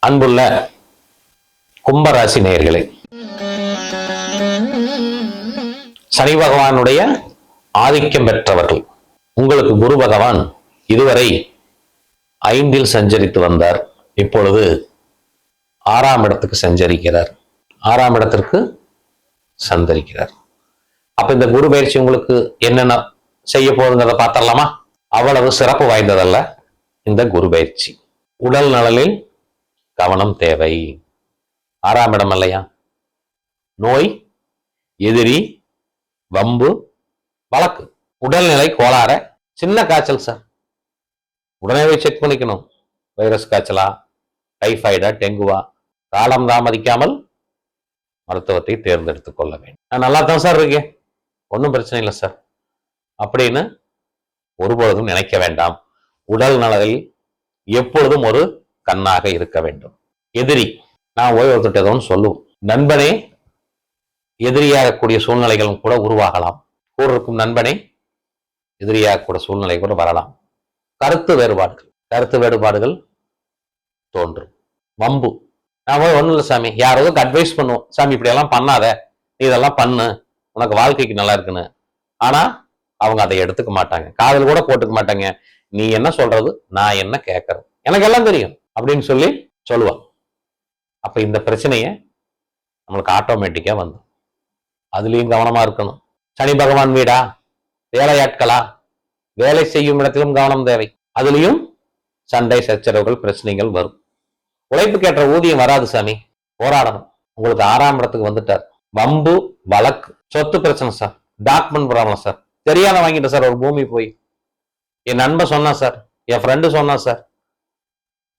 அன்புள்ள கும்பராசி நேயர்களே, சனி பகவானுடைய ஆதிக்கம் பெற்றவர்கள். உங்களுக்கு குரு பகவான் இதுவரை 5ல் சஞ்சரித்து வந்தார். இப்பொழுது 6ஆம் இடத்துக்கு சஞ்சரிக்கிறார். 6ஆம் இடத்திற்கு சந்தரிக்கிறார். அப்ப இந்த குரு பயிற்சி உங்களுக்கு என்னென்ன செய்ய போகுதுங்கிறத பார்த்தரலாமா? அவ்வளவு சிறப்பு வாய்ந்ததல்ல இந்த குரு பயிற்சி. உடல் நலனில் கவனம் தேவை. 6ஆம் இடம் இல்லையா? நோய், எதிரி, வம்பு, வழக்கு, உடல்நிலை கோளாற, சின்ன காய்ச்சல் சார், உடனே போய் செக் பண்ணிக்கணும். வைரஸ் காய்ச்சலா, டைஃபாய்டா, டெங்குவா, காலம் தாமதிக்காமல் மருத்துவத்தை தேர்ந்தெடுத்துக் கொள்ள வேண்டும். நான் நல்லா தான் சார் இருக்கேன், ஒன்றும் பிரச்சனை இல்லை சார் அப்படின்னு ஒருபொழுதும் நினைக்க வேண்டாம். உடல் நலனில் எப்பொழுதும் ஒரு கண்ணாக இருக்க வேண்டும். எதிரி, நான் ஓய்வுத்தோன்னு சொல்லுவோம். நண்பனே எதிரியாகக்கூடிய சூழ்நிலைகளும் கூட உருவாகலாம். கூட இருக்கும் நண்பனே எதிரியாகக்கூடிய சூழ்நிலை கூட வரலாம். கருத்து வேறுபாடுகள் தோன்றும். வம்பு, நான் போய் ஒண்ணும் இல்லை சாமி, யாராவது அட்வைஸ் பண்ணுவோம், சாமி இப்படி எல்லாம் பண்ணாத, நீ இதெல்லாம் பண்ணு, உனக்கு வாழ்க்கைக்கு நல்லா இருக்குன்னு. ஆனா அவங்க அதை எடுத்துக்க மாட்டாங்க, காதல் கூட போட்டுக்க மாட்டாங்க. நீ என்ன சொல்றது, நான் என்ன கேட்கறது, எனக்கு எல்லாம் தெரியும் அப்படின்னு சொல்லி சொல்லுவான். அப்ப இந்த பிரச்சனைய நம்மளுக்கு ஆட்டோமேட்டிக்கா வந்து அதுலயும் கவனமா இருக்கணும். சனி பகவான் வீடா, வேலையாட்களா, வேலை செய்யும் இடத்திலும் கவனம் தேவை. அதுலயும் சண்டை சச்சரவுகள் பிரச்சனைகள் வரும். உழைப்புக்கேற்ற ஊதியம் வராது சாமி, போராடணும். உங்களுக்கு 6ஆம் இடத்துக்கு வந்துட்டார். வம்பு, வழக்கு, சொத்து பிரச்சனை சார், டாக்குமெண்ட் ப்ராப்ளம் சார், தெரியாத வாங்கிட்டேன் சார், ஒரு பூமி போய் என் நண்பன் சொன்னா சார், என் ஃப்ரெண்டு சொன்னா சார்,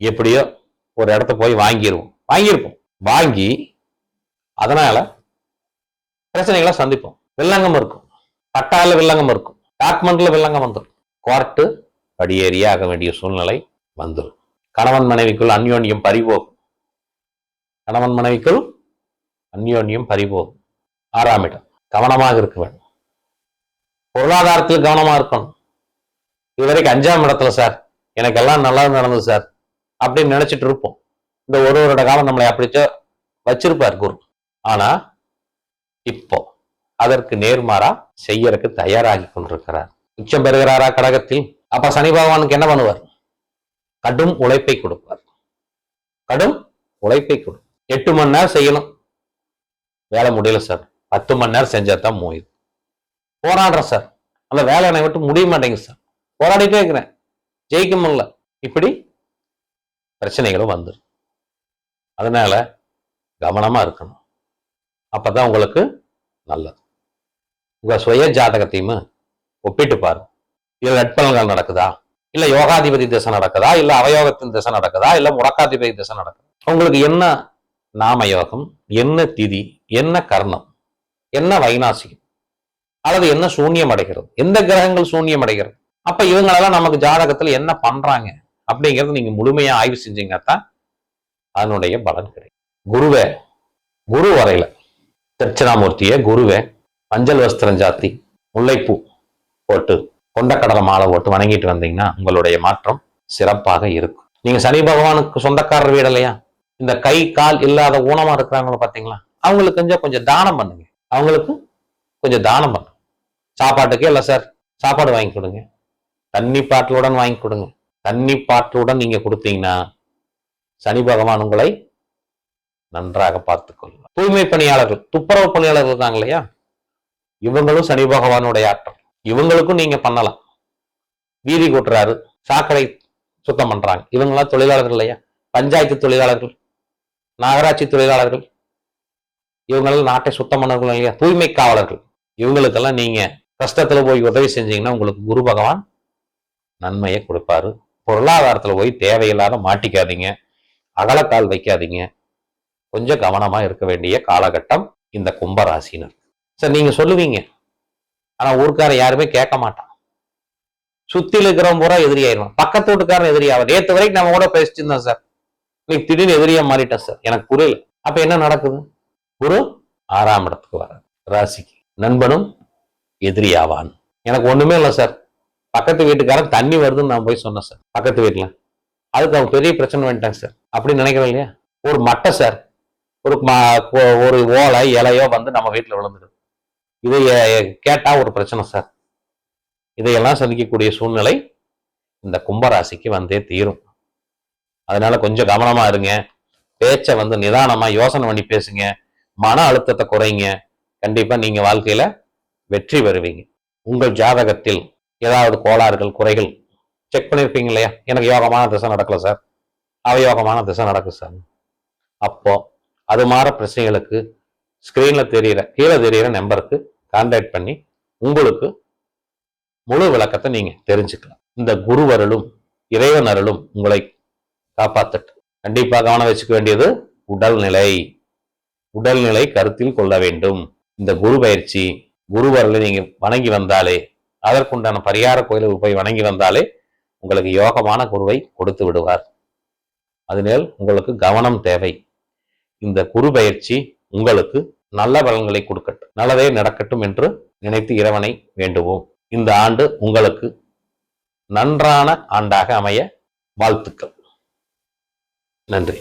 எப்படியோ ஒரு இடத்த போய் வாங்கியிருப்போம். வாங்கி அதனால பிரச்சனைகளை சந்திப்போம். வில்லங்கம் இருக்கும், பட்டால வில்லங்கம் இருக்கும், டாக்குமெண்ட்ல வில்லங்கம் வந்துடும். கோர்ட்டு படியேறியே ஆக வேண்டிய சூழ்நிலை வந்துடும். கணவன் மனைவிக்குள் அந்யோன்யம் பறிபோகும். 6ஆம் இடம், கவனமாக இருக்க வேண்டும். பொருளாதாரத்தில் கவனமா இருக்கணும். இதுவரைக்கும் 5ஆம் இடத்துல சார் எனக்கு எல்லாம் நல்லா நடந்தது சார் அப்படின்னு நினைச்சிட்டு இருப்போம். இந்த ஒரு வருட காலம் நம்மளை அப்படிச்ச வச்சிருப்பார் குரு. ஆனா இப்போ அதற்கு நேர்மாறா செய்யறதுக்கு தயாராகி கொண்டிருக்கிறார். உச்சம் பெறுகிறாரா கடகத்தில். அப்ப சனி பகவானுக்கு என்ன பண்ணுவார்? கடும் உழைப்பை கொடுப்பார். 8 மணி நேரம் செய்யணும், வேலை முடியல சார், 10 மணி நேரம் செஞ்சா தான் முடியுது. போராடுறேன் சார், அந்த வேலை என்னை விட்டு முடிய மாட்டேங்குது சார், போராடிட்டே இருக்கிறேன், ஜெயிக்க முடியல. இப்படி பிரச்சனைகளும் வந்துடும். அதனால கவனமா இருக்கணும். அப்பதான் உங்களுக்கு நல்லது. உங்க சுய ஜாதகத்தையும் ஒப்பிட்டு பாருங்க. இதுல நட்பலன்கள் நடக்குதா, இல்ல யோகாதிபதி திசை நடக்குதா, இல்ல அவயோகத்தின் திசை நடக்குதா, இல்ல முடக்காதிபதி திசை நடக்குதா, உங்களுக்கு என்ன நாமயோகம், என்ன திதி, என்ன கர்ணம், என்ன வைநாசிகம், அல்லது என்ன சூன்யம் அடைகிறது, எந்த கிரகங்கள் சூன்யம் அடைகிறது. அப்ப இவங்களெல்லாம் நமக்கு ஜாதகத்துல என்ன பண்றாங்க அப்படிங்கிறது நீங்க முழுமையா ஆய்வு செஞ்சீங்கத்தான் அதனுடைய பலன் கிடைக்கும். குரு வரையில தட்சிணாமூர்த்திய குருவை மஞ்சள் வஸ்திரம் சாத்தி முல்லைப்பூ போட்டு கொண்டக்கடலை மாலை போட்டு வணங்கிட்டு வந்தீங்கன்னா உங்களுடைய மாற்றம் சிறப்பாக இருக்கும். நீங்க சனி பகவானுக்கு சொந்தக்காரர் வீடு இல்லையா? இந்த கை கால் இல்லாத ஊனமா இருக்கிறாங்களோ பாத்தீங்களா, அவங்களுக்கு கொஞ்சம் தானம் பண்ணுங்க. சாப்பாட்டுக்கே இல்லை சார், சாப்பாடு வாங்கி கொடுங்க. தண்ணி பாட்டிலுடன் வாங்கி கொடுங்க. தண்ணி பாட்டிலுடன் நீங்க கொடுத்தீங்கன்னா சனி பகவான் உங்களை நன்றாக பார்த்துக் கொள்ளும். தூய்மை பணியாளர்கள், துப்புரவு பணியாளர்கள் இருக்காங்க இல்லையா, இவங்களும் சனி பகவானுடைய ஆற்றல். இவங்களுக்கும் நீங்க பண்ணலாம். வீதி கூட்டுறாரு, சாக்கடை சுத்தம் பண்றாங்க, இவங்கெல்லாம் தொழிலாளர்கள் இல்லையா? பஞ்சாயத்து தொழிலாளர்கள், நகராட்சி தொழிலாளர்கள், இவங்கெல்லாம் நாட்டை சுத்தம் பண்ணவர்கள் இல்லையா? தூய்மை காவலர்கள், இவங்களுக்கெல்லாம் நீங்க கஷ்டத்துல போய் உதவி செஞ்சீங்கன்னா உங்களுக்கு குரு பகவான் நன்மையை கொடுப்பாரு. பொருளாதாரத்துல போய் தேவையில்லாத மாட்டிக்காதீங்க, அகலக்கால் வைக்காதீங்க. கொஞ்சம் கவனமா இருக்க வேண்டிய காலகட்டம் இந்த கும்பராசினர். சார் நீங்க சொல்லுவீங்க, ஆனா ஊருக்கார யாருமே கேட்க மாட்டான். சுத்தில இருக்கிறவன் பூரா எதிரியாயிருவான். பக்கத்து வீட்டுக்காரன் எதிரியாவார். நேற்று வரைக்கும் நம்ம கூட பேசிட்டு இருந்தோம் சார், இன்னைக்கு திடீர்னு எதிரியா மாறிட்டேன் சார், எனக்கு புரியல. அப்ப என்ன நடக்குது? குரு 6ஆம் இடத்துக்கு வர ராசிக்கு நண்பனும் எதிரியாவான். எனக்கு ஒண்ணுமே இல்லை சார், பக்கத்து வீட்டுக்காரன் தண்ணி வருதுன்னு நான் போய் சொன்னேன் சார், பக்கத்து வீட்டுல அதுக்கு அவங்க பெரிய பிரச்சனை வேண்டாங்க சார். அப்படி நினைக்கிறோம் இல்லையா? ஒரு மட்டை சார், ஒரு ஓலை இலையோ வந்து நம்ம வீட்டில் விழுந்துடும். இதை கேட்டா ஒரு பிரச்சனை சார். இதையெல்லாம் சந்திக்கக்கூடிய சூழ்நிலை இந்த கும்பராசிக்கு வந்தே தீரும். அதனால கொஞ்சம் கவனமா இருங்க. பேச்சை வந்து நிதானமா யோசனை பண்ணி பேசுங்க. மன அழுத்தத்தை குறைங்க. கண்டிப்பா நீங்க வாழ்க்கையில வெற்றி பெறுவீங்க. உங்கள் ஜாதகத்தில் ஏதாவது கோளாறுகள், குறைகள் செக் பண்ணிருப்பீங்க இல்லையா? எனக்கு யோகமான திசை நடக்கல சார், அவயோகமான திசை நடக்குது சார். அப்போ அது மாற பிரச்சனைகளுக்கு ஸ்கிரீன்ல கீழே தெரியிற நம்பருக்கு கான்டாக்ட் பண்ணி உங்களுக்கு முழு விளக்கத்தை நீங்க தெரிஞ்சுக்கலாம். இந்த குருவருளும் இறைவன் அருளும் உங்களை காப்பாத்தட்டு. கண்டிப்பா கவனம் வச்சுக்க வேண்டியது உடல்நிலை கருத்தில் கொள்ள வேண்டும். இந்த குரு பயிற்சி, குருவருளை நீங்க வணங்கி வந்தாலே, அதற்குண்டான பரிகார கோயிலுக்கு போய் வணங்கி வந்தாலே உங்களுக்கு யோகமான குருவை கொடுத்து விடுவார். அதனால் உங்களுக்கு கவனம் தேவை. இந்த குரு பயிற்சி உங்களுக்கு நல்ல பலன்களை கொடுக்கட்டும், நல்லதே நடக்கட்டும் என்று நினைத்து இறைவனை வேண்டுவோம். இந்த ஆண்டு உங்களுக்கு நன்றான ஆண்டாக அமைய வாழ்த்துக்கள். நன்றி.